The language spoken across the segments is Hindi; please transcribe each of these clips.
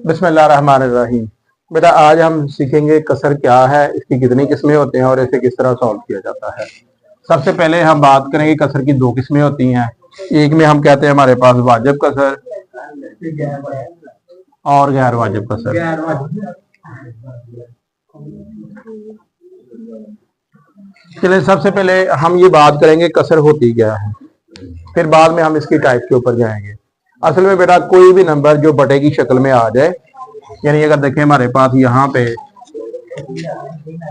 बिस्मिल्लाहिर्रहमानिर्रहीम। बेटा आज हम सीखेंगे कसर क्या है, इसकी कितनी किस्में होते हैं और इसे किस तरह सॉल्व किया जाता है। सबसे पहले हम बात करेंगे कसर की दो किस्में होती हैं। एक में हम कहते हैं हमारे पास वाजिब कसर और गैर वाजिब कसर। चलिए सबसे पहले हम ये बात करेंगे कसर होती क्या है, फिर बाद में हम इसकी टाइप के ऊपर जाएंगे। असल में बेटा कोई भी नंबर जो बटे की शक्ल में आ जाए, यानी अगर देखें हमारे पास यहाँ पे,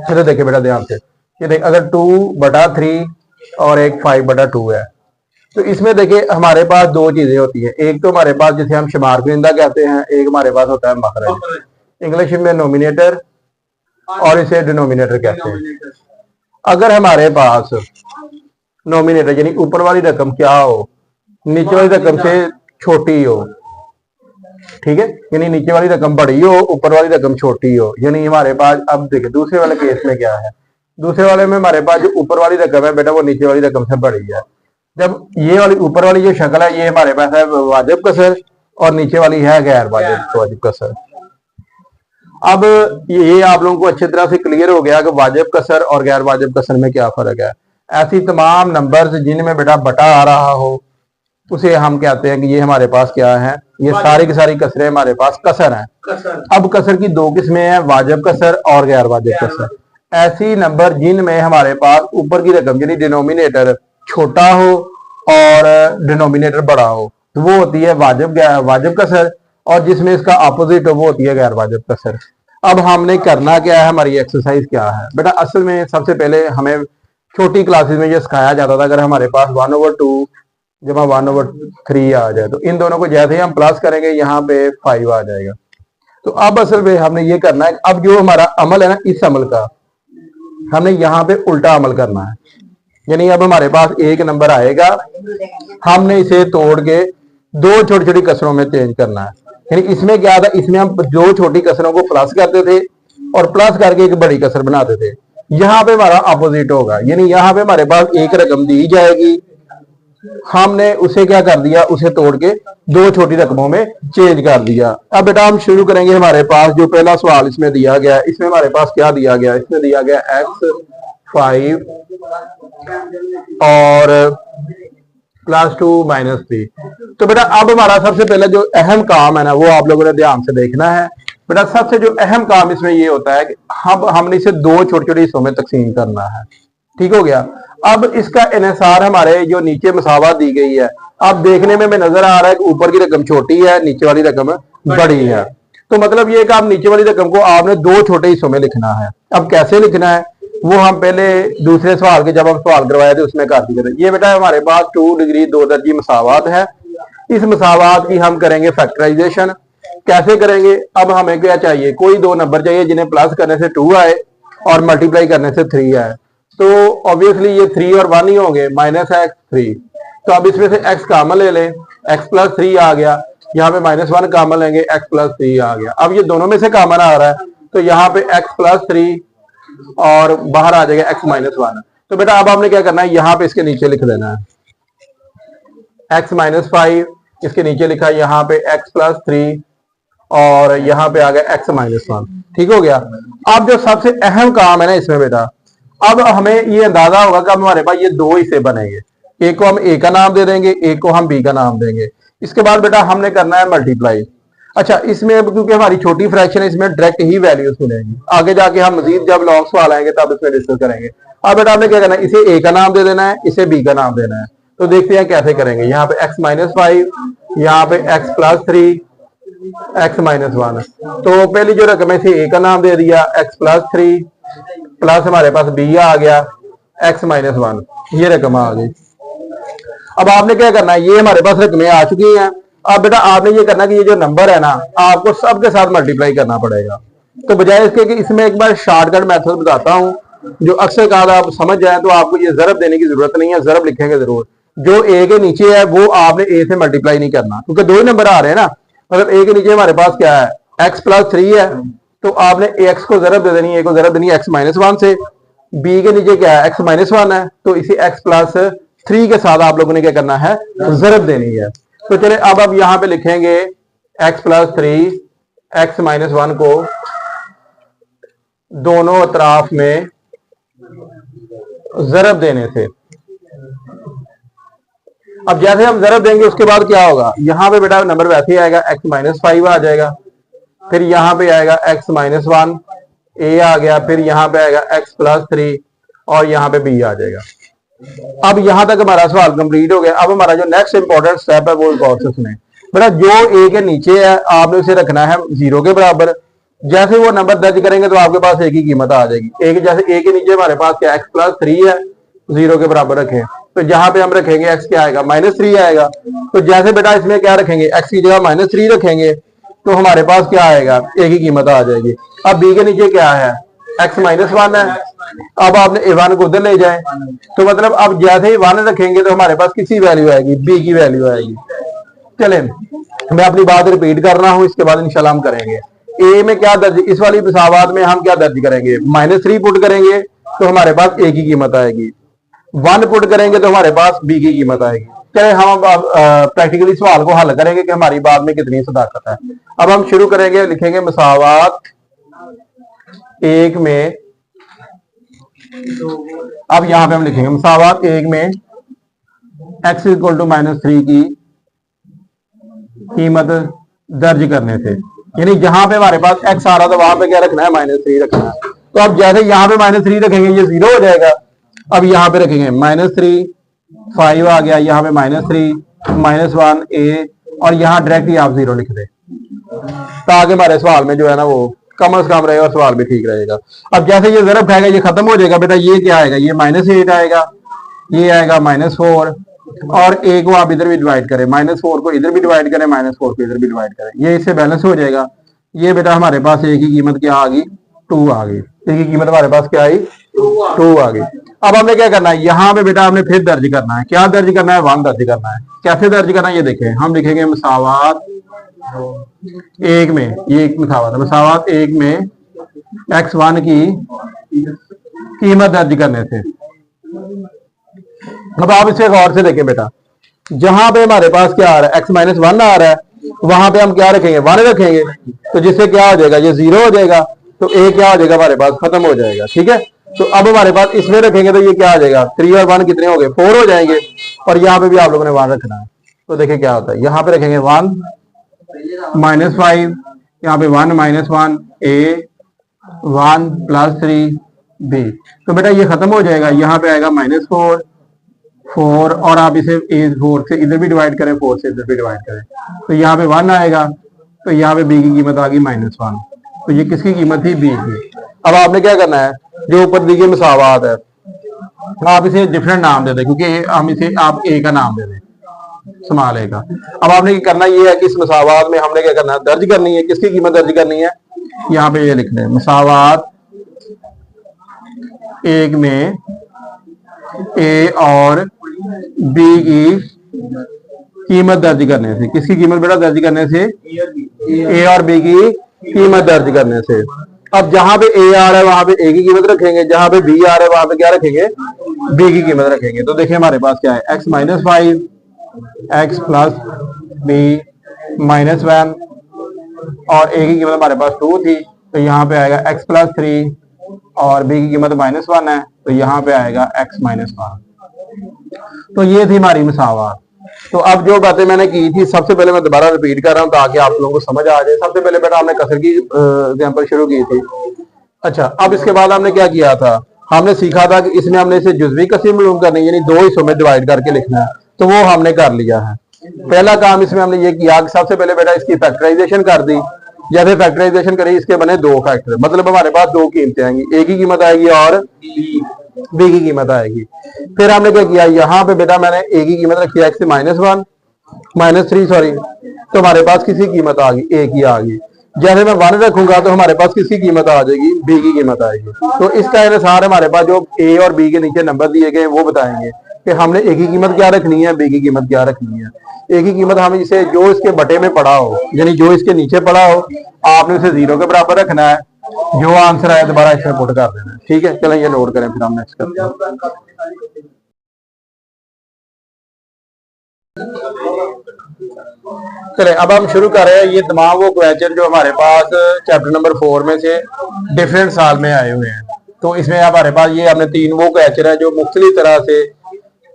चलो देखिए बेटा ध्यान से, ये देख अगर 2/3 और एक 5/2 है, तो इसमें देखिए हमारे पास दो चीजें होती है। एक तो हमारे पास जिसे हम शुमार कुनिंदा कहते हैं, एक हमारे पास होता है मखरज, इंग्लिश में नोमिनेटर और इसे डिनोमिनेटर कहते हैं। अगर हमारे पास नोमिनेटर यानी ऊपर वाली रकम क्या हो, नीचे वाली रकम से छोटी हो, ठीक है, यानी नीचे वाली रकम बड़ी हो, ऊपर वाली रकम छोटी हो, यानी हमारे पास अब देखिए दूसरे वाले केस में क्या है। दूसरे वाले में हमारे पास जो ऊपर वाली रकम है बेटा वो नीचे वाली रकम से बड़ी है। जब ये वाली ऊपर वाली जो शक्ल है ये हमारे पास है वाजिब कसर और नीचे वाली है गैर वाजिब कसर। अब ये आप लोगों को अच्छी तरह से क्लियर हो गया कि वाजिब कसर और गैर वाजिब कसर में क्या फर्क है। ऐसी तमाम नंबर्स जिनमें बेटा बटा आ रहा हो उसे हम कहते हैं कि ये हमारे पास क्या है, ये सारी की सारी कसरें हमारे पास कसर हैं। अब कसर की दो किस्में हैं, वाजिब कसर और गैर वाजिब कसर। ऐसी नंबर जिनमें हमारे पास ऊपर की रकम यानी डिनोमिनेटर छोटा हो और डिनोमिनेटर बड़ा हो, तो वो होती है वाजिब कसर, और जिसमें इसका अपोजिट हो वो होती है गैर वाजिब कसर। अब हमने करना क्या है, हमारी एक्सरसाइज क्या है बेटा। असल में सबसे पहले हमें छोटी क्लासेस में ये सिखाया जाता था, अगर हमारे पास 1/2 जमा 1/3 आ जाए तो इन दोनों को जैसे ही हम प्लस करेंगे यहाँ पे 5 आ जाएगा। तो अब असल में हमने ये करना है, अब जो हमारा अमल है ना, इस अमल का हमने यहाँ पे उल्टा अमल करना है। यानी अब हमारे पास एक नंबर आएगा, हमने इसे तोड़ के दो छोटी छोटी कसरों में चेंज करना है। यानी इसमें क्या था, इसमें हम दो छोटी कसरों को प्लस करते थे और प्लस करके एक बड़ी कसर बनाते थे। यहाँ पे हमारा अपोजिट होगा, यानी यहाँ पे हमारे पास एक रकम दी जाएगी, हमने उसे क्या कर दिया, उसे तोड़ के दो छोटी रकमों में चेंज कर दिया। अब बेटा हम शुरू करेंगे, हमारे पास जो पहला सवाल इसमें दिया गया, इसमें हमारे पास क्या दिया गया, इसमें दिया गया x5 और +2 -3। तो बेटा अब हमारा सबसे पहले जो अहम काम है ना वो आप लोगों ने ध्यान से देखना है। बेटा सबसे जो अहम काम इसमें ये होता है कि हमने इसे दो छोटे छोटे हिस्सों में तकसीम करना है। ठीक हो गया। अब इसका इन्हिसार हमारे जो नीचे मसावत दी गई है, अब देखने में नजर आ रहा है कि ऊपर की रकम छोटी है, नीचे वाली रकम बड़ी है। तो मतलब ये कि आप नीचे वाली रकम को आपने दो छोटे हिस्सों में लिखना है। अब कैसे लिखना है वो हम पहले दूसरे सवाल के जब हम सवाल करवाए थे उसमें कर दिए थे। ये बेटा हमारे पास 2 डिग्री 2 दर्जी मसावत है। इस मसावत की हम करेंगे फैक्टराइजेशन। कैसे करेंगे, अब हमें क्या चाहिए, कोई दो नंबर चाहिए जिन्हें प्लस करने से 2 आए और मल्टीप्लाई करने से 3 आए। तो ऑब्वियसली ये 3 और 1 ही होंगे, -x3। तो अब इसमें से x कॉमन ले लें, x + 3 आ गया, यहाँ पे -1 कॉमन लेंगे, x + 3 आ गया। अब ये दोनों में से कॉमन आ रहा है तो यहाँ पे x + 3 और बाहर आ जाएगा x - 1। तो बेटा अब आपने क्या करना है, यहाँ पे इसके नीचे लिख देना है x - 5, इसके नीचे लिखा है यहाँ पे x + 3 और यहाँ पे आ गया x - 1। ठीक हो गया। अब जो सबसे अहम काम है ना इसमें बेटा, अब हमें ये अंदाजा होगा कि हमारे पास ये दो हिस्से बनेंगे, एक को हम a का नाम दे देंगे, एक को हम b का नाम देंगे। इसके बाद बेटा हमने करना है मल्टीप्लाई। अच्छा, इसमें अब क्योंकि हमारी छोटी फ्रैक्शन है इसमें डायरेक्ट ही वैल्यूज मिलेंगी, आगे जाके हम मजीद जब लॉन्ग सवाल आएंगे तब इसमें डिस्कस करेंगे। अब बेटा हमने क्या करना है, इसे a का नाम दे देना है, इसे b का नाम देना है। तो देखते हैं कैसे करेंगे। यहाँ पे x - 5, यहाँ पे x + 3, x - 1। तो पहली जो रकम है इसे a का नाम दे दिया, x + 3 प्लस हमारे पास b आ गया x - 1, ये रकम आ गई। अब आपने क्या करना है, ये हमारे पास रकमें आ चुकी हैं। अब बेटा आपने ये करना कि ये जो नंबर है ना आपको सबके साथ मल्टीप्लाई करना पड़ेगा। तो बजाय इसके कि इसमें एक बार शॉर्टकट मेथड बताता हूँ जो अक्सर कहा आप समझ जाए, तो आपको ये ज़रब देने की जरूरत नहीं है, ज़रब लिखेंगे जरूर। जो a के नीचे है वो आपने a से मल्टीप्लाई नहीं करना, क्योंकि दो ही नंबर आ रहे हैं ना। मतलब a के नीचे हमारे पास क्या है, x + 3 है, तो आपने x को ज़रब दे देनी है, a को ज़रब देनी है x - 1 से। b के नीचे क्या है, x - 1 है, तो इसे x + 3 के साथ आप लोगों ने क्या करना है, ज़रब देनी है। तो चले अब यहां पे लिखेंगे x+3 x-1 को दोनों अतराफ में जरब देने से। अब जैसे हम जरब देंगे उसके बाद क्या होगा, यहां पे बेटा नंबर वैसे ही आएगा, x-5 आ जाएगा, फिर यहां पे आएगा x-1 a आ गया, फिर यहां पे आएगा x+3 और यहां पे b आ जाएगा। अब यहां तक हमारा सवाल कंप्लीट हो गया। अब हमारा जो नेक्स्ट इंपॉर्टेंट स्टेप है वो गौर से सुने बेटा। जो a के नीचे है आपने उसे रखना है 0 के बराबर। जैसे वो नंबर दर्ज करेंगे तो आपके पास एक ही कीमत आ जाएगी। एक जैसे a के नीचे हमारे पास क्या x+3 है, 0 के बराबर रखें, तो जहां पे हम रखेंगे x क्या आएगा, -3 आएगा। तो जैसे बेटा इसमें क्या रखेंगे, x की जगह -3 रखेंगे तो हमारे पास क्या आएगा, एक ही कीमत आ जाएगी। अब b के नीचे क्या है, x-1 है। अब आपने a1 को उधर ले जाए, तो मतलब अब जैसे ही 1 रखेंगे तो हमारे पास किसी वैल्यू आएगी, b की वैल्यू आएगी। चले मैं अपनी बात रिपीट कर रहा हूं, इसके बाद इंशाल्लाह हम करेंगे। ए में क्या दर्ज, इस वाली मसावात में हम क्या दर्ज करेंगे, -3 पुट करेंगे तो हमारे पास ए की कीमत आएगी, 1 पुट करेंगे तो हमारे पास बी की कीमत आएगी। चले हम प्रैक्टिकली सवाल को हल करेंगे कि हमारी बात में कितनी सदाकत है। अब हम शुरू करेंगे, लिखेंगे मसावात एक में। अब यहां पे हम लिखेंगे मसावात एक में x = -3 की कीमत दर्ज करने से, यानी जहां पे हमारे पास x आ रहा था वहां पे क्या रखना है, -3 रखना है। तो अब जैसे यहां पे -3 रखेंगे ये 0 हो जाएगा। अब यहां पे रखेंगे -3, 5 आ गया, यहाँ पे -3, -1 a, और यहाँ डायरेक्ट ही आप 0 लिख दे ताकि हमारे सवाल में जो है ना वो कम से कम रहेगा और सवाल भी ठीक रहेगा। अब जैसे ये ज़रब खाएगा ये खत्म हो जाएगा बेटा। ये क्या आएगा, ये -8 आएगा, ये आएगा -4, और a को आप इधर भी डिवाइड करें, -4 को इधर भी डिवाइड करें, -4 को इधर भी डिवाइड करें, ये इससे बैलेंस हो जाएगा। ये बेटा हमारे पास एक ही कीमत क्या आ गई, 2 आ गई। एक ही कीमत हमारे पास क्या आई, 2 आ गई। अब हमने क्या करना है, यहाँ पे बेटा हमने फिर दर्ज करना है। क्या दर्ज करना है, 1 दर्ज करना है। कैसे दर्ज करना है ये देखें, हम लिखेंगे मसावात एक में, ये एक मसावात है, मसावात एक में x1 की कीमत दर्ज करने से। अब आप इसे गौर से देखें बेटा, जहां पे हमारे पास क्या आ रहा है, x-1 आ रहा है, वहां पे हम क्या रखेंगे, 1 रखेंगे, तो जिससे क्या हो जाएगा, ये 0 हो जाएगा, तो a क्या हो जाएगा हमारे पास, खत्म हो जाएगा। ठीक है, तो अब हमारे पास इसमें रखेंगे तो ये क्या आ जाएगा, 3 और 1 कितने हो गए, 4 हो जाएंगे। और यहाँ पे भी आप लोगों ने 1 रखना है। तो देखिए क्या होता है, यहाँ पे रखेंगे 1 -5, यहाँ पे 1 -1 a, 1 +3 b, तो बेटा ये खत्म हो जाएगा। यहाँ पे आएगा -4, और आप इसे a4 से इधर भी डिवाइड करें, 4 से इधर भी डिवाइड करें, तो यहाँ पे 1 आएगा, तो यहाँ पे b की कीमत आ गई -1। तो ये किसकी कीमत थी, b की। अब आपने क्या करना है, जो ऊपर दी गई मसावात है आप इसे डिफरेंट नाम दे दें, क्योंकि हम इसे आप a का नाम दे दें, स्मॉल a का। अब आपने करना ये है कि इस मसावात में हमने क्या करना है, दर्ज करनी है, किसकी कीमत दर्ज करनी है, यहाँ पे ये लिखना है, मसावात एक में a और b की कीमत दर्ज करने से। किसकी कीमत बेटा दर्ज करने से, a और b की कीमत दर्ज करने से। अब जहां पे a आ रहा है वहां पे a की कीमत रखेंगे, जहां पे b आ रहा है वहां पे क्या रखेंगे, b की कीमत रखेंगे। तो देखिए हमारे पास क्या है, x -5, x + b -1, और a की कीमत हमारे पास 2 थी, तो यहाँ पे आएगा x +3, और b की कीमत -1 है, तो यहाँ पे आएगा x -1। तो ये थी हमारी मसावात। तो अब जो बातें मैंने की थी, सबसे पहले मैं दोबारा रिपीट कर रहा हूँ ताकि आप लोगों को समझ आ जाए। सबसे पहले बेटा हमने कसर की एग्जांपल शुरू की थी। अच्छा, अब इसके बाद हमने क्या किया था, हमने सीखा था कि इसमें हमने इसे जुज़वी कसीर मालूम करनी, यानी 2 हिस्सों में डिवाइड करके लिखना है, तो वो हमने कर लिया है। पहला काम इसमें हमने ये किया कि सबसे पहले बेटा इसकी फैक्टराइजेशन कर दी। जैसे फैक्टराइजेशन करी, इसके बने 2 फैक्टर, मतलब हमारे पास 2 कीमतें आएंगी, a की कीमत आएगी और b की कीमत आएगी। फिर हमने क्या किया, यहाँ पे बेटा मैंने a की कीमत रखी x से -3 सॉरी, तो हमारे पास किसी कीमत आ गई, a की आ गई। जैसे मैं 1 रखूंगा तो हमारे पास किसकी कीमत आ जाएगी, b की कीमत आएगी। तो इसका अनुसार हमारे पास जो a और b के नीचे नंबर दिए गए वो बताएंगे कि हमने a की कीमत क्या रखनी है, b की कीमत क्या रखनी है। a की कीमत हम इसे जो इसके बटे में पड़ा हो, यानी जो इसके नीचे पड़ा हो, आपने उसे 0 के बराबर रखना है। जो आंसर आया दोबारा इसमें पुट कर देना है। ठीक है, चलें ये नोट करें, फिर हम नेक्स्ट करते हैं। चले अब हम शुरू कर रहे हैं। ये तमाम वो क्वेश्चन जो हमारे पास चैप्टर नंबर 4 में से डिफरेंट साल में आए हुए हैं। तो इसमें हमारे पास ये हमने 3 वो क्वेश्चन है जो मुख्तलिफ तरह से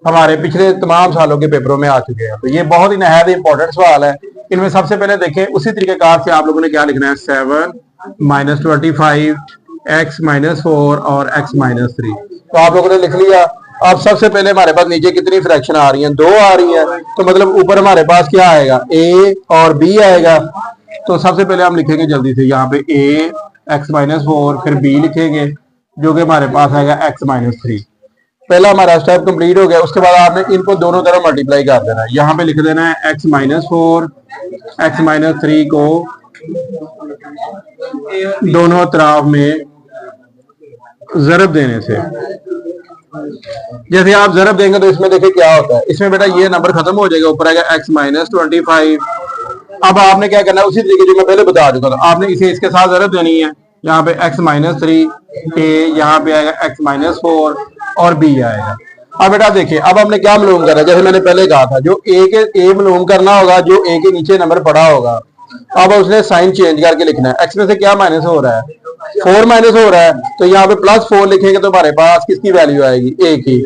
हमारे पिछले तमाम सालों के पेपरों में आ चुके हैं। तो ये बहुत ही नहायत इंपॉर्टेंट सवाल है। इनमें सबसे पहले देखें उसी तरीकेकार से आप लोगों ने क्या लिखना है, 7 - 25 x - 4 और x - 3। तो आप लोगों ने लिख लिया। अब सबसे पहले हमारे पास नीचे कितनी फ्रैक्शन आ रही हैं, 2 आ रही हैं। तो मतलब ऊपर हमारे पास क्या आएगा, a और b आएगा। तो सबसे पहले हम लिखेंगे जल्दी से यहाँ पे a x - 4, फिर b लिखेंगे जो कि हमारे पास आएगा x - 3। पहला हमारा स्टेप कंप्लीट हो गया। उसके बाद आपने इनको दोनों तरफ मल्टीप्लाई कर देना है। यहाँ पे लिख देना है x - 4 x - 3 को दोनों तरफ में ज़रब देने से। जैसे आप ज़रब देंगे तो इसमें देखिए क्या होता है। इसमें बेटा ये नंबर खत्म हो जाएगा, ऊपर आएगा x - 25। अब आपने क्या करना है, उसी तरीके जो मैं पहले बता चुका था, आपने इसे इसके साथ ज़रब देनी है। यहाँ पे x - 3 a, यहाँ पे आएगा x - 4 और b आएगा। अब बेटा देखिए अब हमने क्या मालूम करना है, जैसे मैंने पहले कहा था जो a मालूम करना होगा, जो a के नीचे नंबर पड़ा होगा। अब उसने साइन चेंज करके लिखना है। x में से क्या माइनस हो रहा है, 4 माइनस हो रहा है। तो यहाँ पे +4 लिखेंगे तो हमारे पास किसकी वैल्यू आएगी, a की।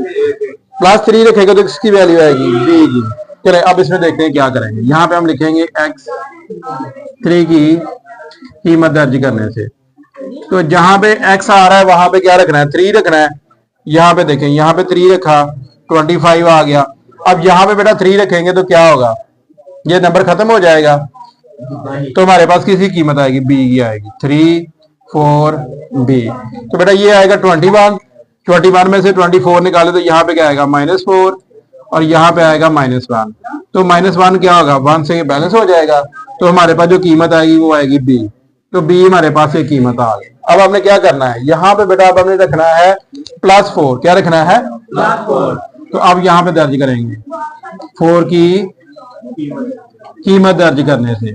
+3 लिखेंगे तो किसकी वैल्यू आएगी, b की। चले अब इसमें देखते हैं क्या करेंगे। यहाँ पे हम लिखेंगे x3 की कीमत दर्ज करने से। तो जहां पे x आ रहा है वहां पे क्या रखना है, 3 रखना है। यहाँ पे देखें, यहाँ पे 3 रखा, 25 आ गया। अब यहाँ पे बेटा 3 रखेंगे तो क्या होगा, ये नंबर खत्म हो जाएगा। तो हमारे पास किसी कीमत आएगी, b की आएगी, 3 4 b। तो बेटा ये आएगा 21 में से 24 निकाले तो यहाँ पे क्या आएगा, -4 और यहाँ पे आएगा -1। तो -1 क्या होगा, 1 से बैलेंस हो जाएगा। तो हमारे पास जो कीमत आएगी वो आएगी b। तो b हमारे पास ये कीमत आ गई। अब हमने क्या करना है, यहाँ पे बेटा अब हमने रखना है +4। क्या रखना है, +4। तो अब यहाँ पे दर्ज करेंगे 4 की कीमत दर्ज करने से।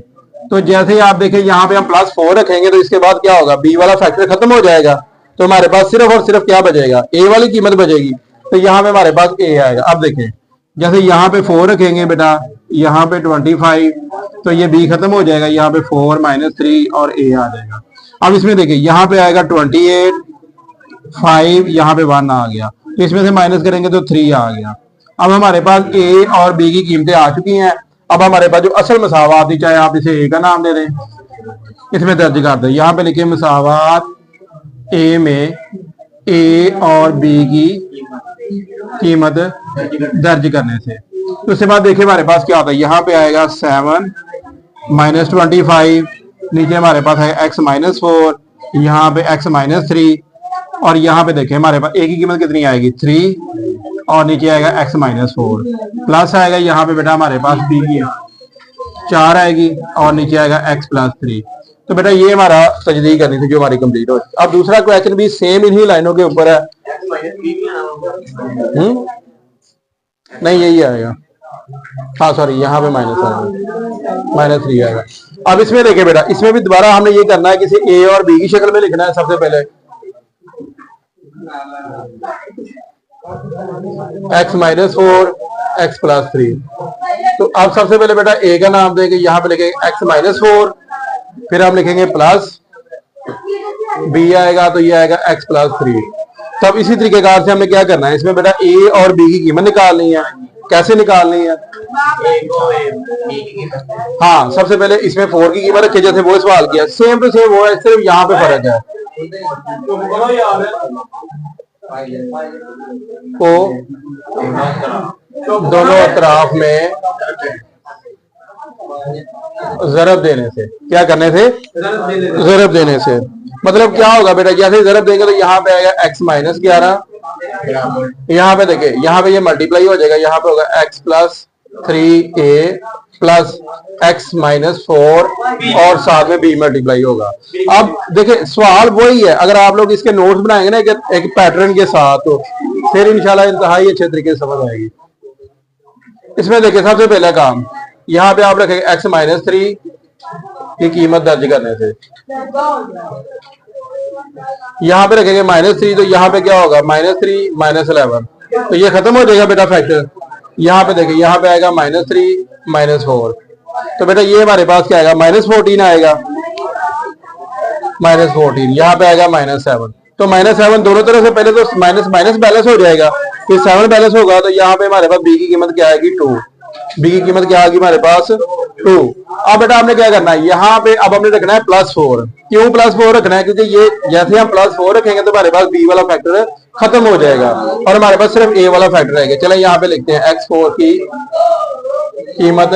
तो जैसे ही आप देखें यहाँ पे हम +4 रखेंगे तो इसके बाद क्या होगा, b वाला फैक्टर खत्म हो जाएगा। तो हमारे पास सिर्फ और सिर्फ क्या बचेगा, a वाली कीमत बचेगी। तो यहाँ पे हमारे पास a आएगा। अब देखें जैसे यहाँ पे 4 रखेंगे बेटा, यहाँ पे 25, तो ये b खत्म हो जाएगा। यहाँ पे 4 - 3 और a आ जाएगा। अब इसमें देखिए यहाँ पे आएगा 28, 5, यहाँ पे 1 आ गया। तो इसमें से माइनस करेंगे तो 3 आ गया। अब हमारे पास a और b की कीमतें आ चुकी हैं। अब हमारे पास जो असल मसावात थी, चाहे आप इसे a का नाम दे दें, इसमें दर्ज कर दें। यहाँ पे लिखे मसावात a में a और b की कीमत दर्ज करने से। तो उसके बाद देखिए हमारे पास क्या होता है, यहाँ पे आएगा 7 - 25, नीचे हमारे पास है x - 4, यहाँ पे x - 3 और यहाँ पे देखें हमारे पास a की कीमत कितनी आएगी, 3 और नीचे आएगा x - 4 प्लस आएगा। यहाँ पे बेटा हमारे पास b की 4 आएगी और नीचे आएगा x + 3। तो बेटा ये हमारा तजदीद करनी थी जो हमारी कंप्लीट हो। अब दूसरा क्वेश्चन भी सेम इन्हीं लाइनों के ऊपर है। नहीं यही आएगा, हाँ सॉरी यहाँ पे माइनस आएगा, -3 आएगा। अब इसमें देखिए बेटा, इसमें भी दोबारा हमने ये करना है, किसी a और b की शक्ल में लिखना है। सबसे पहले x - 4 x + 3। तो अब सबसे पहले बेटा a का नाम देंगे, यहाँ पे लिखेंगे x - 4, फिर हम लिखेंगे प्लस b आएगा, तो ये आएगा x + 3। तब इसी तरीकेकार से हमें क्या करना है, इसमें बेटा a और b की कीमत निकालनी है। कैसे निकालनी है, हाँ सबसे पहले इसमें 4 की कीमत रखिए, जैसे वो सवाल किया, सेम टू सेम वो है, सिर्फ यहाँ पे फर्क है। को दोनों अतराफ में ज़रब देने से, क्या करने से, ज़रब देने से। मतलब क्या होगा बेटा, जैसे ज़रब देंगे तो यहाँ पे आएगा x - 11, यहाँ पे देखिए यहाँ पे ये मल्टीप्लाई हो जाएगा, यहाँ पे होगा x + 3a प्लस x - 4 और साथ में b मल्टीप्लाई होगा। अब देखिए सवाल वही है, अगर आप लोग इसके नोट्स बनाएंगे ना एक पैटर्न के साथ, तो फिर इंशाल्लाह इंतहाई अच्छे तरीके से समझ आएगी। इसमें देखिए सबसे पहला काम, यहाँ पे आप रखेंगे x - 3 की कीमत दर्ज करने से, यहाँ पे रखेंगे -3, तो यहाँ पे क्या होगा, -3 - 11, तो ये खत्म हो जाएगा बेटा फैक्टर। यहाँ पे देखिए, यहाँ पे आएगा -3 -4। तो बेटा ये हमारे पास क्या आएगा, -14 आएगा, -14। यहाँ पे आएगा -7। तो -7 दोनों तरफ से पहले तो माइनस माइनस बैलेंस हो जाएगा, फिर 7 बैलेंस होगा, तो यहाँ पे हमारे पास बी की कीमत क्या आएगी, 2। बी की कीमत क्या आएगी हमारे पास, 2। अब बेटा हमने क्या करना है, यहाँ पे अब हमने रखना है +4। क्यों +4 रखना है, क्योंकि ये जैसे हम +4 रखेंगे तो हमारे पास बी वाला फैक्टर खत्म हो जाएगा और हमारे पास सिर्फ ए वाला फैक्टर रहेगा। चले यहाँ पे लिखते हैं x4 की कीमत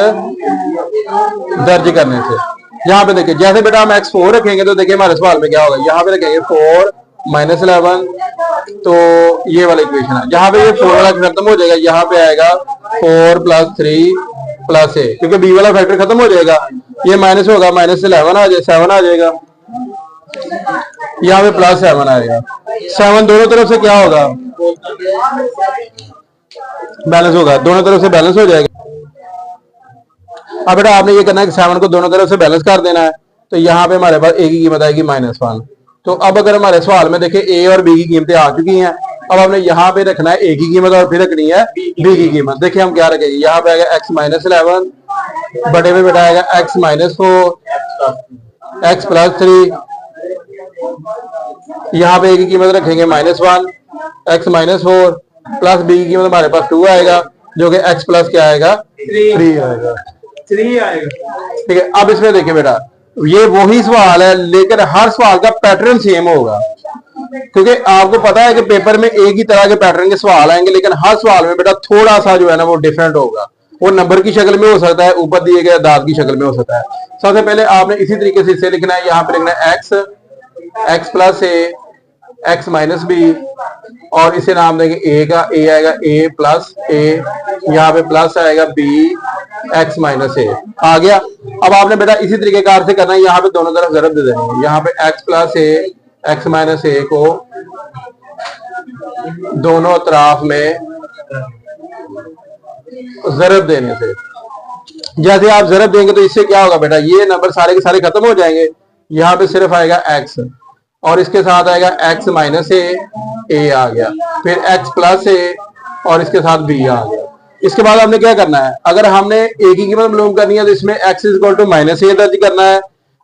दर्ज करने से। यहाँ पे देखिए, जैसे बेटा हम x4 रखेंगे तो देखिए हमारे सवाल में क्या होगा, यहाँ पे रखेंगे 4 -11, तो ये वाला इक्वेशन है, जहाँ पे ये 4 वाला खत्म हो जाएगा, यहाँ पे आएगा 4 + 3 + a, क्योंकि बी वाला फैक्टर खत्म हो जाएगा, ये माइनस होगा, -11 आ जाए, 7 आ जाएगा, यहाँ पे +7 आएगा। 7 दोनों तरफ से क्या होगा, बैलेंस होगा, दोनों तरफ से बैलेंस हो जाएगा। अब बेटा आपने ये करना है कि 7 को दोनों तरफ से बैलेंस कर देना है, तो यहाँ पे हमारे पास ए की कीमत आएगी -1। तो अब अगर हमारे सवाल में देखें ए और बी की कीमतें आ चुकी हैं, अब हमने यहाँ पे रखना है ए की कीमत और फिर रखनी है बी की कीमत। देखिए हम क्या रखेंगे, यहाँ पे आएगा x -11, बटे में बेटा आएगा x -4, x +3, यहाँ पे ए की कीमत रखेंगे -1, x -4 प्लस बी की कीमत हमारे पास 2 आएगा, जो कि x प्लस क्या आएगा, 3 आएगा, 3 आएगा। ठीक है, अब इसमें देखिए बेटा ये वही सवाल है, लेकिन हर सवाल का पैटर्न सेम होगा, क्योंकि आपको पता है कि पेपर में एक ही तरह के पैटर्न के सवाल आएंगे, लेकिन हर सवाल में बेटा थोड़ा सा जो है ना वो डिफरेंट होगा। वो नंबर की शक्ल में हो सकता है, ऊपर दिए गए दाद की शक्ल में हो सकता है। सबसे पहले आपने इसी तरीके से इसे लिखना है, यहाँ पे लिखना है x + a, x - b, और इसे नाम देंगे a का, a आएगा a + a, यहाँ पे प्लस आएगा b x - a आ गया। अब आपने बेटा इसी तरीके कार से करना है, यहाँ पे दोनों तरफ ज़रब दे देंगे, यहाँ पे x + a, x - a को दोनों तरफ में ज़रब देने से, जैसे आप ज़रब देंगे तो इससे क्या होगा बेटा, ये नंबर सारे के सारे खत्म हो जाएंगे, यहाँ पे सिर्फ आएगा x और इसके साथ आएगा x - a आ गया, फिर x + a और इसके साथ b आ गया। इसके बाद हमने क्या करना है, अगर हमने a की कीमत मालूम करनी है तो इसमें x = -a दर्ज करना है,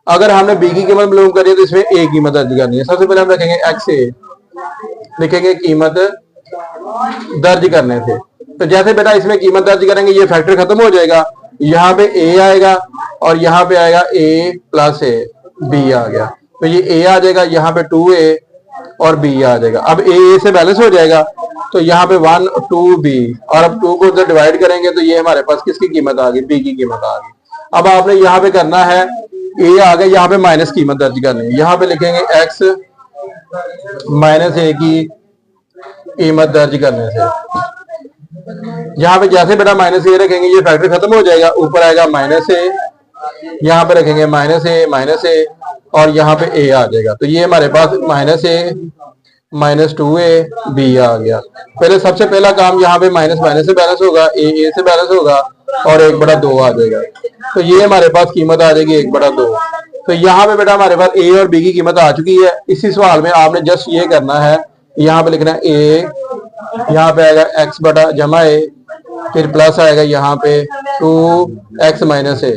अगर हमने b की कीमत मालूम करनी है तो इसमें a कीमत दर्ज करनी है। सबसे पहले हम रखेंगे xa, लिखेंगे कीमत दर्ज करने से, तो जैसे बेटा इसमें कीमत दर्ज करेंगे ये फैक्टर खत्म हो जाएगा, यहाँ पे a आएगा और यहाँ पे आएगा a + a, b आ गया, तो ये a आ जाएगा, यहाँ पे 2a और b आ जाएगा। अब a से बैलेंस हो जाएगा, तो यहाँ पे 1 2b, और अब 2 को उधर डिवाइड करेंगे तो ये हमारे पास किसकी कीमत आ गई, b की कीमत आ गई। अब आपने यहाँ पे करना है, a आ गया, यहाँ पे माइनस कीमत दर्ज करनी है, यहाँ पे लिखेंगे x - a की कीमत दर्ज करने से, यहाँ पे जैसे बेटा -a रखेंगे ये फैक्टर खत्म हो जाएगा, ऊपर आएगा -a, यहाँ पे रखेंगे -a और यहाँ पे a आ जाएगा, तो ये हमारे पास -a -2a b आ गया। पहले सबसे पहला काम यहाँ पे माइनस से बैलेंस होगा, a से बैलेंस होगा और 1/2 आ जाएगा, तो ये हमारे पास कीमत आ जाएगी 1/2। तो यहाँ पे बेटा हमारे पास a और b की कीमत आ चुकी है। इसी सवाल में आपने जस्ट ये करना है, यहाँ पे लिखना है a, यहाँ पे आएगा x जमा a, फिर प्लस आएगा यहाँ पे 2x - a,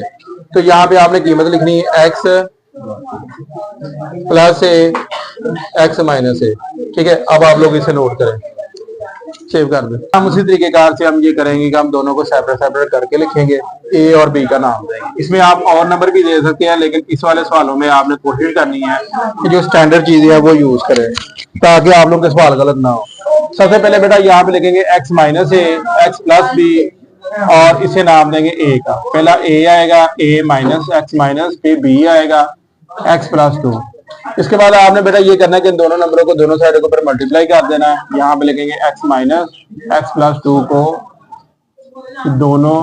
तो यहाँ पे आपने कीमत लिखनी है x + a, x - a। ठीक है, अब आप लोग इसे नोट करें, सेव कर दें। हम उसी तरीके कार से हम ये करेंगे कि हम दोनों को सेपरेट करके लिखेंगे, ए और बी का नाम देंगे। इसमें आप और नंबर भी दे सकते हैं, लेकिन इस वाले सवालों में आपने कोशिश करनी है कि जो स्टैंडर्ड चीजें हैं वो यूज करें, ताकि आप लोग के सवाल गलत ना हो। सबसे पहले बेटा यहाँ पे लिखेंगे x - a, x + b, और इसे नाम देंगे a का। पहला a आएगा, a - x - फिर b आएगा x + 2। इसके बाद आपने बेटा ये करना है कि इन दोनों नंबरों को दोनों साइडों के ऊपर मल्टीप्लाई कर देना है। यहाँ पे लिखेंगे x + 2 को दोनों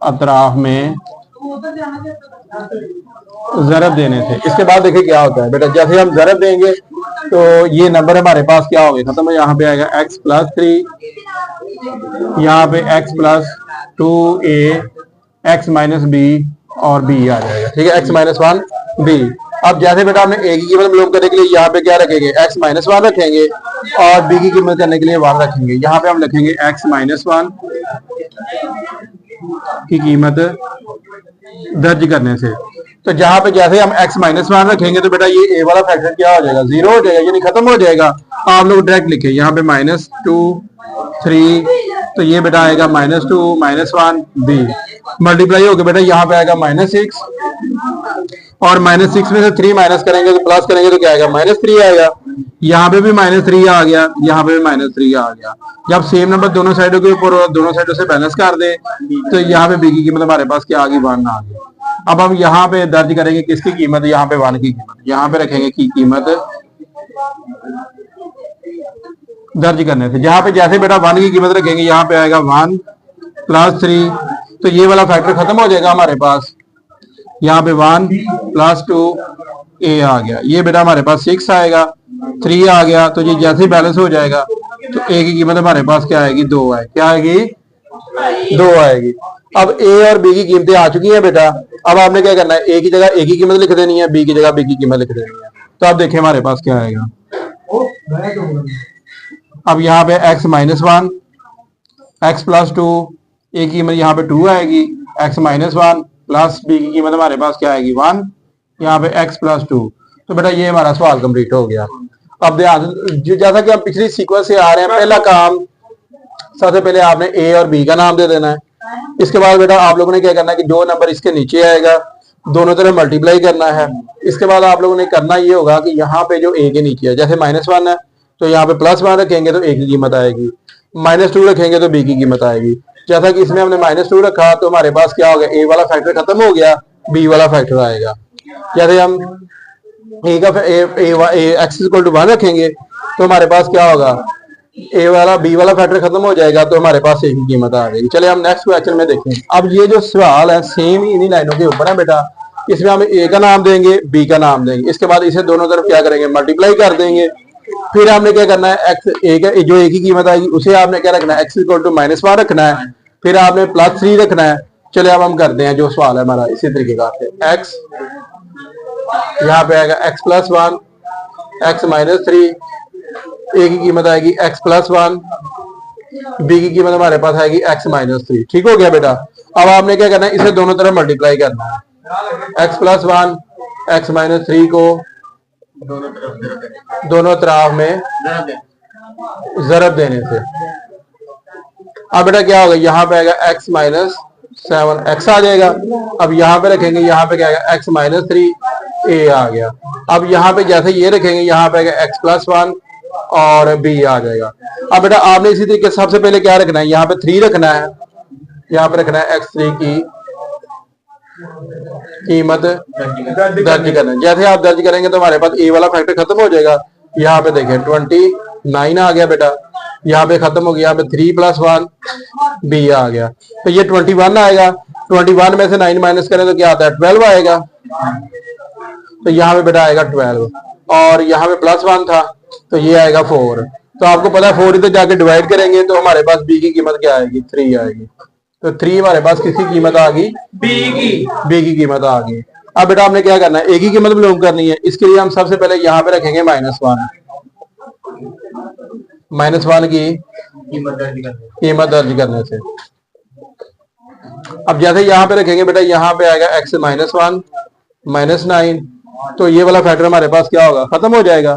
अतराफ में ज़रब देने से। इसके बाद देखिए क्या होता है बेटा, जैसे हम ज़रब देंगे तो ये नंबर हमारे पास क्या हो गया, खत्म है। यहाँ पे आएगा x + 3, यहाँ पे x + 2a, x - b और b आ जाएगा। ठीक है, x - 1 b। अब जैसे बेटा हमने a की कीमत मालूम करने के लिए यहाँ पे क्या रखेंगे, x - 1 रखेंगे, और बी की कीमत करने के लिए 1 रखेंगे। यहाँ पे हम लिखेंगे x माइनस 1 की कीमत दर्ज करने से। तो जहां पे जैसे हम x माइनस 1 रखेंगे तो बेटा ये a वाला फैक्टर क्या हो जाएगा, 0 हो जाएगा, यानी खत्म हो जाएगा। आप लोग डायरेक्ट लिखे यहाँ पे -2 3, तो ये बेटा आएगा -2 -1 b मल्टीप्लाई होकर बेटा यहाँ पे आएगा -6, और -6 में से 3 माइनस करेंगे तो प्लस करेंगे तो क्या आएगा, -3 आएगा। यहाँ पे भी -3 आ गया, यहाँ पे भी -3 आ गया। जब सेम नंबर दोनों साइडों के ऊपर और दोनों साइडों से बैलेंस कर दे तो यहाँ पे बी की कीमत हमारे पास क्या आ गई, 1 आ गई। अब हम यहाँ पे दर्ज करेंगे किसकी कीमत, यहाँ पे 1 की कीमत, यहाँ पे रखेंगे की कीमत दर्ज करने से। जहां पे जैसे बेटा 1 की कीमत रखेंगे यहाँ पे आएगा 1 + 3, तो ये वाला फैक्टर खत्म हो जाएगा हमारे पास। यहाँ पे 1 + 2 a आ गया, ये बेटा हमारे पास 6 आएगा, 3 आ गया, तो ये जैसे ही बैलेंस हो जाएगा तो a की कीमत हमारे पास क्या आएगी, 2 है। क्या आएगी, 2 आएगी। अब a और b की कीमतें आ चुकी हैं बेटा। अब आपने क्या करना है, a की जगह a की कीमत लिख देनी है, b की जगह b की कीमत लिख देनी है। तो आप देखें हमारे पास क्या आएगा। अब यहाँ पे x माइनस 1 x + 2, a की कीमत यहाँ पे 2 आएगी, x माइनस 1 प्लस b की कीमत हमारे पास क्या आएगी, 1, यहाँ पे x + 2। तो बेटा ये हमारा सवाल कंप्लीट हो गया। अब ध्यान, जैसा कि हम पिछली सीक्वेंस से आ रहे हैं, पहला काम सबसे पहले आपने a और b का नाम दे देना है। इसके बाद बेटा आप लोगों ने क्या करना है कि जो नंबर इसके नीचे आएगा दोनों तरफ मल्टीप्लाई करना है। इसके बाद आप लोगों ने करना ये होगा कि यहाँ पे जो a के नीचे है, जैसे -1 है तो यहाँ पे +1 रखेंगे तो a की कीमत आएगी, -2 रखेंगे तो b की कीमत आएगी। जैसा कि इसमें हमने -2 रखा तो हमारे पास क्या हो गया, a वाला फैक्टर खत्म हो गया, b वाला फैक्टर आएगा। जैसे हम a का x = 1 रखेंगे तो हमारे पास क्या होगा, a वाला b वाला फैक्टर खत्म हो जाएगा, तो हमारे पास a की कीमत आ जाएगी। चले हम नेक्स्ट क्वेश्चन में देखें। अब ये जो सवाल है सेम इन्हीं लाइनों के ऊपर है बेटा। इसमें हम a का नाम देंगे, b का नाम देंगे, इसके बाद इसे दोनों तरफ क्या करेंगे, मल्टीप्लाई कर देंगे। फिर आपने क्या करना है, x जो a की कीमत आएगी उसे आपने क्या रखना है, x = -1 रखना है, फिर आपने +3 रखना है। चले अब हम करते हैं जो सवाल है हमारा इसी तरीके का है। x यहाँ पे आएगा x + 1 x - 3, a की कीमत आएगी x + 1, b की कीमत हमारे पास आएगी x - 3। ठीक हो गया बेटा। अब आपने क्या करना है, इसे दोनों तरफ मल्टीप्लाई करना है, x + 1 x - 3 को दोनों तरफ में ज़रब देने से। अब बेटा क्या होगा, यहाँ पे आएगा x - 7 x आ जाएगा। अब यहाँ पे रखेंगे, यहाँ पे क्या आएगा, x - 3 a आ गया। अब यहाँ पे जैसे ये रखेंगे, यहाँ पे आएगा x + 1 और b आ जाएगा। अब बेटा आपने इसी तरीके से सबसे पहले क्या रखना है, यहाँ पे 3 रखना है, यहाँ पे रखना है x3 की कीमत दर्ज करना है। जैसे आप दर्ज करेंगे तो हमारे पास a वाला फैक्टर खत्म हो जाएगा। यहाँ पे देखें 29 आ गया बेटा, यहाँ पे खत्म हो गया, यहाँ पे 3 + 1 b आ गया, तो ये 21 आएगा। 21 में से 9 माइनस करें तो क्या आता है, 12 आएगा। तो यहाँ पे बेटा आएगा 12, और यहाँ पे +1 था तो ये आएगा 4। तो आपको पता है 4 इधर जाके डिवाइड करेंगे तो हमारे पास b की कीमत क्या आएगी, 3 आएगी। तो 3 हमारे पास किसकी कीमत आ गई, b की कीमत आ गई। अब बेटा हमने क्या करना है, a की कीमत मालूम करनी है। इसके लिए हम सबसे पहले यहाँ पे रखेंगे -1 की कीमत दर्ज करने से। अब जैसे यहाँ पे रखेंगे बेटा, यहाँ पे आएगा x - 1 -9, तो ये वाला फैक्टर हमारे पास क्या होगा, खत्म हो जाएगा।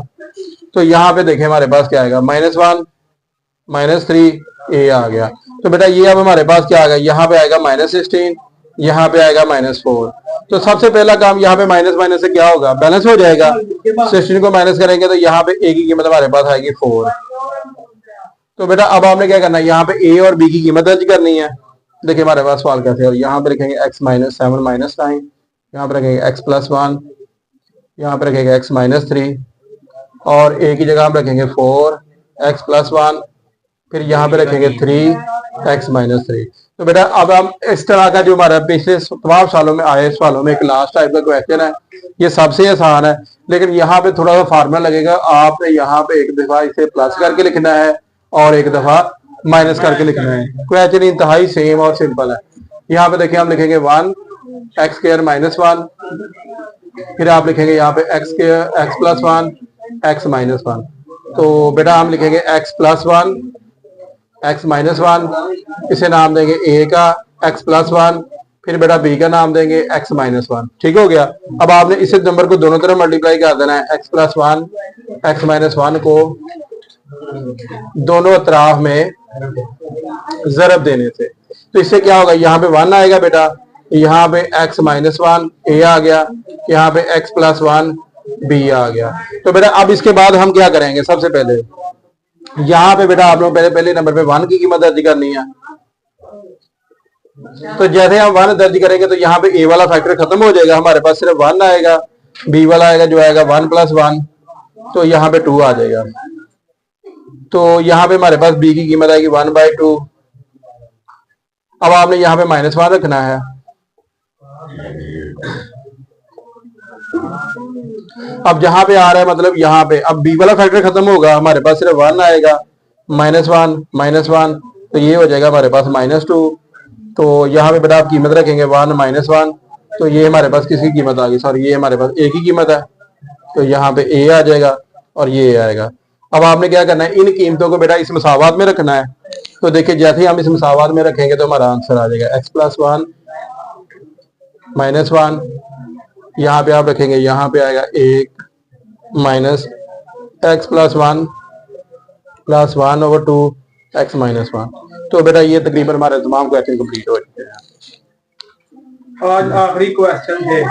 तो यहाँ पे देखें हमारे पास क्या आएगा, -1 -3 a आ गया। तो बेटा ये अब हमारे पास क्या आ गया, यहाँ पे आएगा -16, यहाँ पे आएगा -4। तो सबसे पहला काम यहाँ पे माइनस से क्या होगा, बैलेंस हो जाएगा। 16 को माइनस करेंगे तो यहाँ पे a की कीमत हमारे पास आएगी 4। तो बेटा अब आपने क्या करना है, यहाँ पे a और b की कीमत दर्ज करनी है। देखिए हमारे पास सवाल कैसे है, यहाँ पे लिखेंगे x - 7 -9, यहाँ पे रखेंगे x + 1, यहाँ पे रखेंगे x - 3, और a की जगह हम रखेंगे 4 x + 1, फिर यहाँ पे रखेंगे 3 x - 3। तो बेटा अब हम इस तरह का जो हमारा पिछले तमाम सालों में आए सवालों में एक लास्ट टाइप का क्वेश्चन है, ये सबसे आसान है, लेकिन यहाँ पे थोड़ा सा फार्मूला लगेगा। आपने यहाँ पे एक दफा इसे प्लस करके लिखना है और एक दफा माइनस करके लिखना है। क्वेश्चन इंतहाई सेम और सिंपल है। यहाँ पे देखिए हम लिखेंगे 1 x² - 1, फिर आप लिखेंगे यहाँ पे x + 1 x - 1, तो बेटा हम लिखेंगे x plus one, x minus one, इसे नाम देंगे a का, x प्लस वन, फिर बेटा b का नाम देंगे x माइनस वन। ठीक हो गया। अब आपने इस नंबर को दोनों तरफ मल्टीप्लाई कर देना है, x plus one, x minus one को दोनों अतराफ में जरब देने से। तो इससे क्या होगा, यहाँ पे वन आएगा बेटा, यहाँ पे x माइनस वन ए आ गया, यहाँ पे x प्लस वन बी आ गया। तो बेटा अब इसके बाद हम क्या करेंगे, सबसे पहले यहाँ पे बेटा आप लोग पहले नंबर पे वन की कीमत दर्ज करनी है। तो जैसे हम वन दर्ज करेंगे तो यहाँ पे ए वाला फैक्टर खत्म हो जाएगा, हमारे पास सिर्फ वन आएगा, बी वाला आएगा जो आएगा वन प्लस वन, तो यहाँ पे टू आ जाएगा। तो यहाँ पे हमारे पास बी की कीमत आएगी वन बाई टू। अब आपने यहाँ पे माइनस वन रखना है। अब जहां पे आ रहा है मतलब यहाँ पे अब बी वाला फैक्टर खत्म होगा, हमारे पास सिर्फ वन आएगा, माइनस वन, तो ये हो जाएगा हमारे पास माइनस टू। तो यहाँ पे बेटा आप कीमत रखेंगे वन माइनस वन, तो ये हमारे पास किसकी कीमत आ गई, सॉरी ये हमारे पास ए की कीमत है, तो यहाँ पे ए आ जाएगा और ये आएगा। अब आपने क्या करना है, इन कीमतों को बेटा इस मसावात में रखना है। तो देखिए जैसे ही हम इस मसावात में रखेंगे तो हमारा आंसर आ जाएगा x plus one minus one, यहाँ पे आप रखेंगे, यहाँ पे आएगा एक minus x plus one over two x minus one. तो बेटा ये तकरीबन हमारे तमाम क्वेश्चन कंप्लीट हो चुके हैं। आज आखिरी क्वेश्चन है